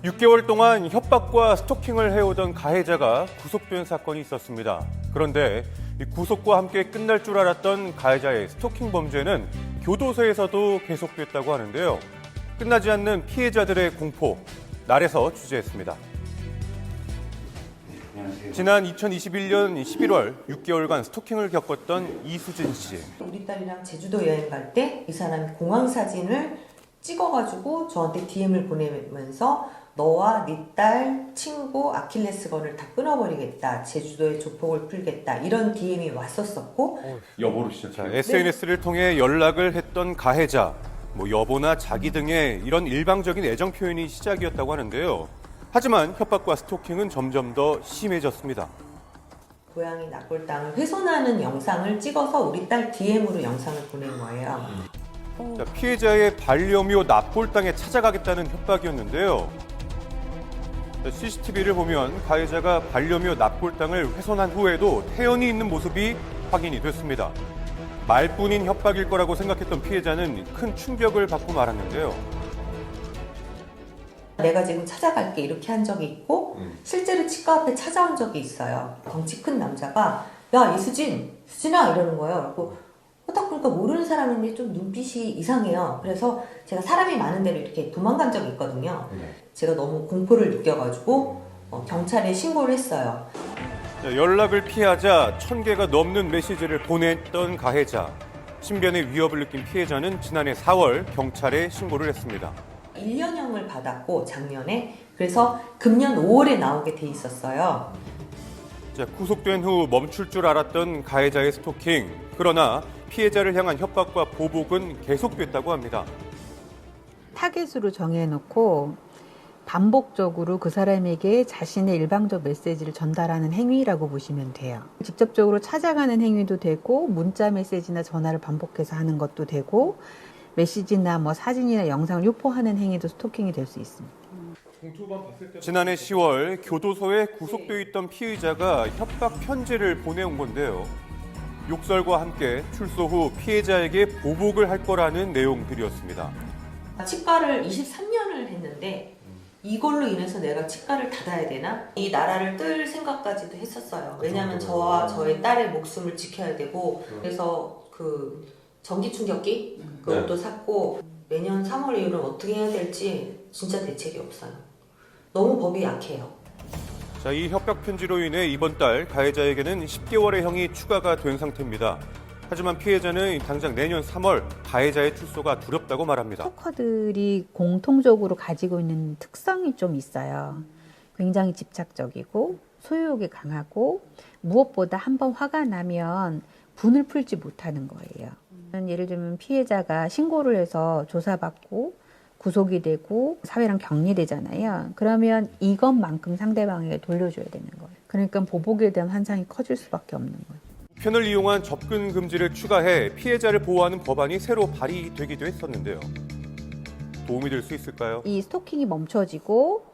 6개월 동안 협박과 스토킹을 해오던 가해자가 구속된 사건이 있었습니다. 그런데 이 구속과 함께 끝날 줄 알았던 가해자의 스토킹 범죄는 교도소에서도 계속됐다고 하는데요. 끝나지 않는 피해자들의 공포, 날에서 취재했습니다. 지난 2021년 11월 6개월간 스토킹을 겪었던 이수진 씨. 우리 딸이랑 제주도 여행 갈 때 이 사람이 공항 사진을 찍어가지고 저한테 DM을 보내면서 너와 네 딸 친구 아킬레스건을 다 끊어버리겠다. 제주도에 조폭을 풀겠다. 이런 DM이 왔었었고. 여보로 시작해요. SNS를 통해 연락을 했던 가해자, 여보나 자기 등의 이런 일방적인 애정 표현이 시작이었다고 하는데요. 하지만 협박과 스토킹은 점점 더 심해졌습니다. 고양이 납골당을 훼손하는 영상을 찍어서 우리 딸 DM으로 영상을 보낸 거예요. 피해자의 반려묘 납골당에 찾아가겠다는 협박이었는데요. CCTV를 보면 가해자가 반려묘 납골당을 훼손한 후에도 태연히 있는 모습이 확인이 됐습니다. 말뿐인 협박일 거라고 생각했던 피해자는 큰 충격을 받고 말았는데요. 내가 지금 찾아갈게 이렇게 한 적이 있고 실제로 치과 앞에 찾아온 적이 있어요. 덩치 큰 남자가 야 수진아 이러는 거예요. 그리고 딱 보니까 모르는 사람인데 좀 눈빛이 이상해요. 그래서 제가 사람이 많은 데로 이렇게 도망간 적이 있거든요. 제가 너무 공포를 느껴가지고 경찰에 신고를 했어요. 연락을 피하자 1000개가 넘는 메시지를 보냈던 가해자. 신변의 위협을 느낀 피해자는 지난해 4월 경찰에 신고를 했습니다. 1년형을 받았고 작년에 그래서 금년 5월에 나오게 돼 있었어요. 구속된 후 멈출 줄 알았던 가해자의 스토킹. 그러나 피해자를 향한 협박과 보복은 계속됐다고 합니다. 타겟으로 정해놓고 반복적으로 그 사람에게 자신의 일방적 메시지를 전달하는 행위라고 보시면 돼요. 직접적으로 찾아가는 행위도 되고 문자 메시지나 전화를 반복해서 하는 것도 되고 메시지나 사진이나 영상을 유포하는 행위도 스토킹이 될 수 있습니다. 지난해 10월 교도소에 구속되어 있던 피의자가 협박 편지를 보내온 건데요. 욕설과 함께 출소 후 피해자에게 보복을 할 거라는 내용들이었습니다. 치과를 23년을 했는데 이걸로 인해서 내가 치과를 닫아야 되나? 이 나라를 뜰 생각까지도 했었어요. 왜냐하면 저와 저의 딸의 목숨을 지켜야 되고 그래서 그 전기 충격기 그것도 샀고 매년 3월 이후로 어떻게 해야 될지 진짜 대책이 없어요. 너무 법이 약해요. 이 협박 편지로 인해 이번 달 가해자에게는 10개월의 형이 추가가 된 상태입니다. 하지만 피해자는 당장 내년 3월 가해자의 출소가 두렵다고 말합니다. 스토커들이 공통적으로 가지고 있는 특성이 좀 있어요. 굉장히 집착적이고 소유욕이 강하고 무엇보다 한번 화가 나면 분을 풀지 못하는 거예요. 예를 들면 피해자가 신고를 해서 조사받고 구속이 되고 사회랑 격리되잖아요. 그러면 이것만큼 상대방에게 돌려줘야 되는 거예요. 그러니까 보복에 대한 환상이 커질 수밖에 없는 거예요. 우편을 이용한 접근 금지를 추가해 피해자를 보호하는 법안이 새로 발의되기도 했었는데요. 도움이 될 수 있을까요? 이 스토킹이 멈춰지고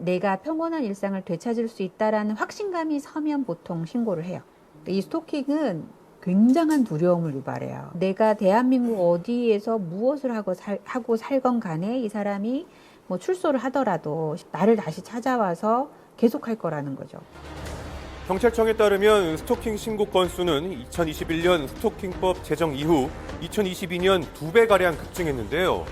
내가 평온한 일상을 되찾을 수 있다라는 확신감이 서면 보통 신고를 해요. 이 스토킹은 굉장한 두려움을 유발해요. 내가 대한민국 어디에서 무엇을 하고 살건 간에 이 사람이 출소를 하더라도 나를 다시 찾아와서 계속할 거라는 거죠. 경찰청에 따르면 스토킹 신고 건수는 2021년 스토킹법 제정 이후 2022년 2배가량 급증했는데요.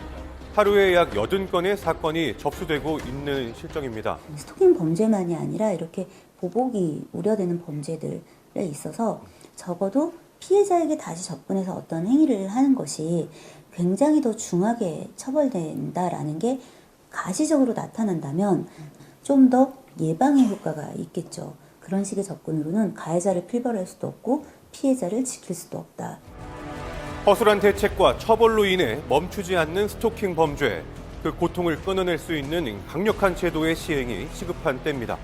하루에 약 80건의 사건이 접수되고 있는 실정입니다. 스토킹 범죄만이 아니라 이렇게 보복이 우려되는 범죄들에 있어서 적어도 피해자에게 다시 접근해서 어떤 행위를 하는 것이 굉장히 더 중하게 처벌된다라는 게 가시적으로 나타난다면 좀 더 예방의 효과가 있겠죠. 그런 식의 접근으로는 가해자를 필벌할 수도 없고 피해자를 지킬 수도 없다. 허술한 대책과 처벌로 인해 멈추지 않는 스토킹 범죄, 그 고통을 끊어낼 수 있는 강력한 제도의 시행이 시급한 때입니다.